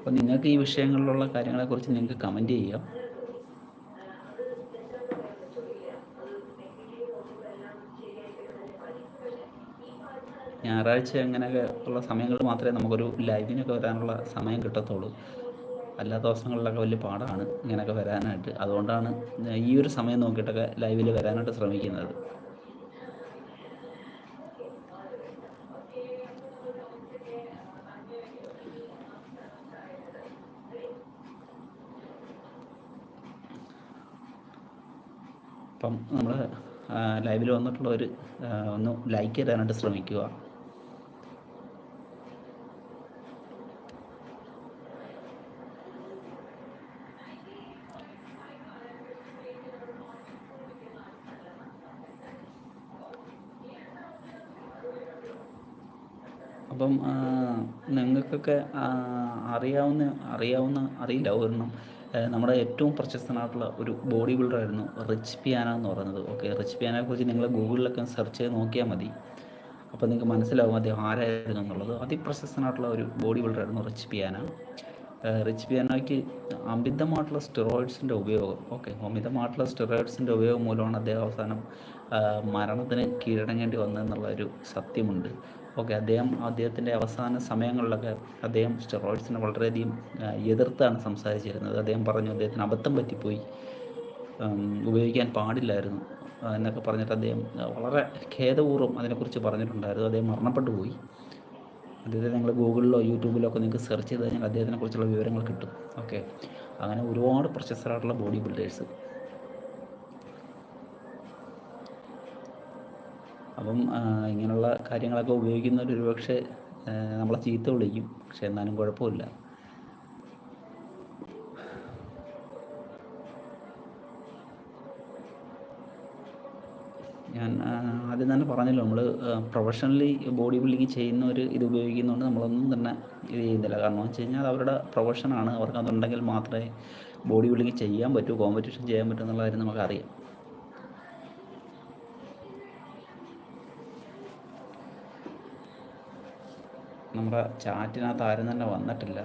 അപ്പോൾ നിങ്ങൾക്ക് ഈ വിഷയങ്ങളിലുള്ള കാര്യങ്ങളെക്കുറിച്ച് നിങ്ങൾക്ക് കമൻറ്റ് ചെയ്യാം. ഞായറാഴ്ച അങ്ങനെയൊക്കെ ഉള്ള സമയങ്ങളിൽ മാത്രമേ നമുക്കൊരു ലൈവിനൊക്കെ വരാനുള്ള സമയം കിട്ടത്തുള്ളൂ. അല്ലാത്ത ദിവസങ്ങളിലൊക്കെ വലിയ പാടാണ് ഇങ്ങനെയൊക്കെ വരാനായിട്ട്. അതുകൊണ്ടാണ് ഈ ഒരു സമയം നോക്കിയിട്ടൊക്കെ ലൈവിൽ വരാനായിട്ട് ശ്രമിക്കുന്നത്. അപ്പം നമ്മൾ ലൈവിൽ വന്നിട്ടുള്ളവർ ഒന്ന് ലൈക്ക് തരാനായിട്ട് ശ്രമിക്കുക. അപ്പം നിങ്ങൾക്കൊക്കെ അറിയില്ല ഒരെണ്ണം, നമ്മുടെ ഏറ്റവും പ്രശസ്തനായിട്ടുള്ള ഒരു ബോഡി ബിൽഡറായിരുന്നു റിച്ച് പിയാനോ എന്ന് പറയുന്നത്. ഓക്കെ, റിച്ച് പിയാനോയെക്കുറിച്ച് നിങ്ങൾ ഗൂഗിളിലൊക്കെ സെർച്ച് ചെയ്ത് നോക്കിയാൽ മതി. അപ്പോൾ നിങ്ങൾക്ക് മനസ്സിലാവും അദ്ദേഹം ആരായിരുന്നു എന്നുള്ളത്. അതിപ്രശസ്തനായിട്ടുള്ള ഒരു ബോഡി ബിൽഡറായിരുന്നു റിച്ച് പിയാനോ. റിച്ച് പിയാനോയ്ക്ക് അമിതമായിട്ടുള്ള സ്റ്റെറോയിഡ്സിൻ്റെ ഉപയോഗം മൂലമാണ് അദ്ദേഹം അവസാനം മരണത്തിന് കീഴടങ്ങേണ്ടി വന്നതെന്നുള്ള ഒരു സത്യമുണ്ട്. ഓക്കെ, അദ്ദേഹത്തിൻ്റെ അവസാന സമയങ്ങളിലൊക്കെ അദ്ദേഹം സ്റ്റെറോയിഡ്സിനെ വളരെയധികം എതിർത്താണ് സംസാരിച്ചിരുന്നത്. അദ്ദേഹം പറഞ്ഞു അദ്ദേഹത്തിന് അബദ്ധം പറ്റിപ്പോയി, ഉപയോഗിക്കാൻ പാടില്ലായിരുന്നു എന്നൊക്കെ പറഞ്ഞിട്ട് അദ്ദേഹം വളരെ ഖേദപൂർവ്വം അതിനെക്കുറിച്ച് പറഞ്ഞിട്ടുണ്ടായിരുന്നു. അദ്ദേഹം മരണപ്പെട്ടു പോയി. അദ്ദേഹത്തെ നിങ്ങൾ ഗൂഗിളിലോ യൂട്യൂബിലോ ഒക്കെ നിങ്ങൾക്ക് സെർച്ച് ചെയ്ത് കഴിഞ്ഞാൽ അദ്ദേഹത്തിനെക്കുറിച്ചുള്ള വിവരങ്ങൾ കിട്ടും. ഓക്കെ, അങ്ങനെ ഒരുപാട് പ്രശസ്തരായിട്ടുള്ള ബോഡി ബിൽഡേഴ്സ്. അപ്പം ഇങ്ങനെയുള്ള കാര്യങ്ങളൊക്കെ ഉപയോഗിക്കുന്നവർ ഒരുപക്ഷെ നമ്മളെ ചീത്ത വിളിക്കും, പക്ഷെ എന്നാലും കുഴപ്പമില്ല. ഞാൻ ആദ്യം തന്നെ പറഞ്ഞല്ലോ, നമ്മൾ പ്രൊഫഷണലി ബോഡി ബിൽഡിങ് ചെയ്യുന്നവർ ഇത് ഉപയോഗിക്കുന്നതുകൊണ്ട് നമ്മളൊന്നും തന്നെ ഇത് ചെയ്യുന്നില്ല. കാരണം എന്ന് വെച്ച് കഴിഞ്ഞാൽ അത് അവരുടെ പ്രൊഫഷനാണ്. അവർക്ക് അതുണ്ടെങ്കിൽ മാത്രമേ ബോഡി ബിൽഡിങ് ചെയ്യാൻ പറ്റൂ, കോമ്പറ്റീഷൻ ചെയ്യാൻ പറ്റൂ എന്നുള്ള കാര്യം നമുക്കറിയാം. നമ്മുടെ ചാറ്റിനകത്ത് ആരും തന്നെ വന്നിട്ടില്ല.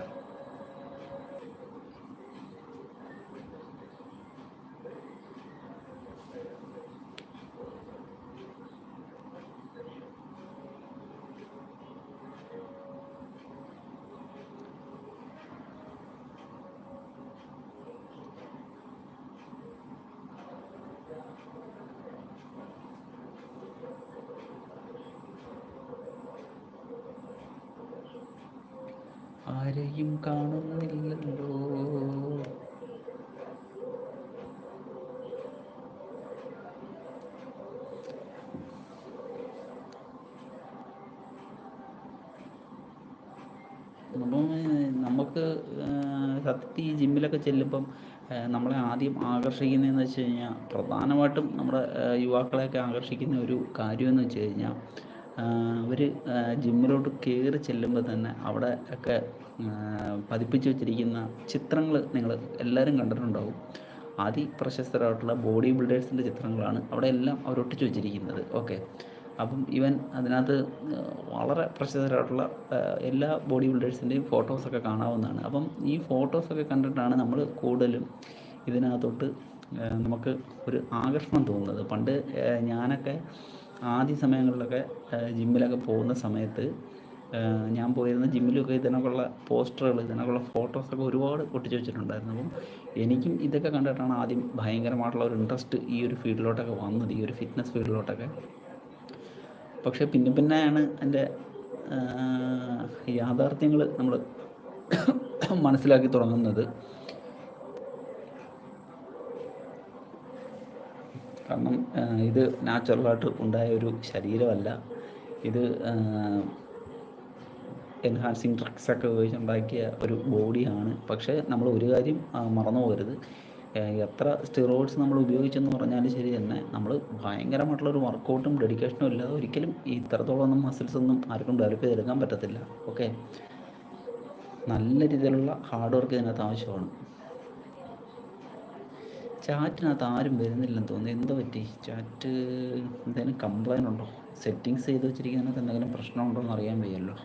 ആരെയും കാണുന്നില്ലല്ലോ. അപ്പം നമുക്ക് സത്യത്തിൽ ഈ ജിമ്മിലൊക്കെ ചെല്ലുമ്പം നമ്മളെ ആദ്യം ആകർഷിക്കുന്നതെന്ന് വെച്ച് കഴിഞ്ഞാൽ, പ്രധാനമായിട്ടും നമ്മുടെ യുവാക്കളെയൊക്കെ ആകർഷിക്കുന്ന ഒരു കാര്യമെന്ന് വെച്ച് കഴിഞ്ഞാൽ, അവർ ജിമ്മിലോട്ട് കയറി ചെല്ലുമ്പോൾ തന്നെ അവിടെ ഒക്കെ പതിപ്പിച്ച് വെച്ചിരിക്കുന്ന ചിത്രങ്ങൾ നിങ്ങൾ എല്ലാവരും കണ്ടിട്ടുണ്ടാവും. അതിപ്രശസ്തരായിട്ടുള്ള ബോഡി ബിൽഡേഴ്സിൻ്റെ ചിത്രങ്ങളാണ് അവിടെ എല്ലാം അവരൊട്ടിച്ച് വെച്ചിരിക്കുന്നത്. ഓക്കെ, അപ്പം ഇവൻ അതിനകത്ത് വളരെ പ്രശസ്തരായിട്ടുള്ള എല്ലാ ബോഡി ബിൽഡേഴ്സിൻ്റെയും ഫോട്ടോസൊക്കെ കാണാവുന്നതാണ്. അപ്പം ഈ ഫോട്ടോസൊക്കെ കണ്ടിട്ടാണ് നമ്മൾ കൂടുതലും ഇതിനകത്തോട്ട് നമുക്ക് ഒരു ആകർഷണം തോന്നുന്നത്. പണ്ട് ഞാനൊക്കെ ആദ്യ സമയങ്ങളിലൊക്കെ ജിമ്മിലൊക്കെ പോകുന്ന സമയത്ത് ഞാൻ പോയിരുന്ന ജിമ്മിലൊക്കെ ഇതിനൊക്കെയുള്ള പോസ്റ്ററുകൾ, ഇതിനൊക്കെയുള്ള ഫോട്ടോസൊക്കെ ഒരുപാട് ഒട്ടിച്ച് വെച്ചിട്ടുണ്ടായിരുന്നു. അപ്പം എനിക്കും ഇതൊക്കെ കണ്ടിട്ടാണ് ആദ്യം ഭയങ്കരമായിട്ടുള്ള ഒരു ഇൻട്രസ്റ്റ് ഈ ഒരു ഫീൽഡിലോട്ടൊക്കെ വന്നത്, ഈ ഒരു ഫിറ്റ്നസ് ഫീൽഡിലോട്ടൊക്കെ. പക്ഷേ പിന്നെയാണ് എൻ്റെ യാഥാർത്ഥ്യങ്ങൾ നമ്മൾ മനസ്സിലാക്കി തുടങ്ങുന്നത്. കാരണം ഇത് നാച്ചുറലായിട്ട് ഉണ്ടായ ഒരു ശരീരമല്ല, ഇത് എൻഹാൻസിങ് ഡ്രഗ്സൊക്കെ ഉപയോഗിച്ചുണ്ടാക്കിയ ഒരു ബോഡിയാണ്. പക്ഷേ നമ്മൾ ഒരു കാര്യം മറന്നു പോകരുത്, എത്ര സ്റ്റിറോയിഡ്സ് നമ്മൾ ഉപയോഗിച്ചെന്ന് പറഞ്ഞാലും ശരി തന്നെ, നമ്മൾ ഭയങ്കരമായിട്ടുള്ളൊരു വർക്കൗട്ടും ഡെഡിക്കേഷനും ഇല്ലാതെ ഒരിക്കലും ഇത്രത്തോളം മസിൽസ് ഒന്നും ആർക്കും ഡെവലപ്പ് ചെയ്തെടുക്കാൻ പറ്റത്തില്ല. ഓക്കെ, നല്ല രീതിയിലുള്ള ഹാർഡ് വർക്ക് ഇതിനകത്ത് ആവശ്യമാണ്. ചാറ്റിനകത്ത് ആരും വരുന്നില്ലെന്ന് തോന്നുന്നു. എന്താ പറ്റി? ചാറ്റ് എന്തെങ്കിലും കംപ്ലൈൻ്റ് ഉണ്ടോ? സെറ്റിങ്സ് ചെയ്ത് വെച്ചിരിക്കുന്നതിനകത്ത് എന്തെങ്കിലും പ്രശ്നമുണ്ടോ എന്ന് അറിയാൻ വയ്യല്ലോ.